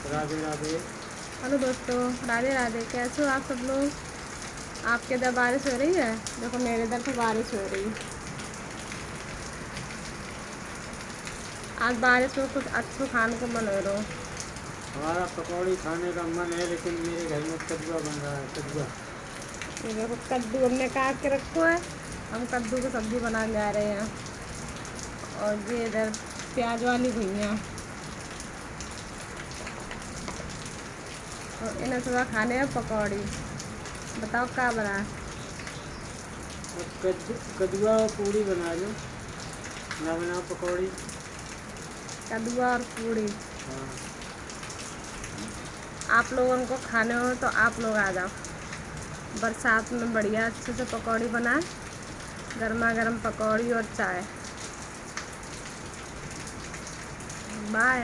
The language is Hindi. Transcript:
राधे राधे। हेलो दोस्तों, राधे राधे। कैसे हो आप सब लोग? आपके इधर बारिश हो रही है? देखो मेरे इधर तो बारिश हो रही है। आज बारिश में कुछ अच्छा खाने को मन हो रहा हो। हमारा पकौड़ी खाने का मन है, लेकिन मेरे घर में कद्दुआ बन रहा है। कद्दुआ। ये देखो कद्दू हमने काट के रखो है। हम कद्दू की सब्ज़ी बनाने जा रहे हैं। और ये इधर प्याज वाली भुइयाँ। और इन्हें सुबह खाने में पकौड़ी। बताओ क्या बना? अब कद्दुआ और पूड़ी बना लो, ना बनाओ पकौड़ी। कद्दुआ और पूड़ी। हाँ। आप लोगों को खाने हो तो आप लोग आ जाओ। बरसात में बढ़िया अच्छे से पकौड़ी बनाए, गर्मा गर्म पकौड़ी और चाय। बाय।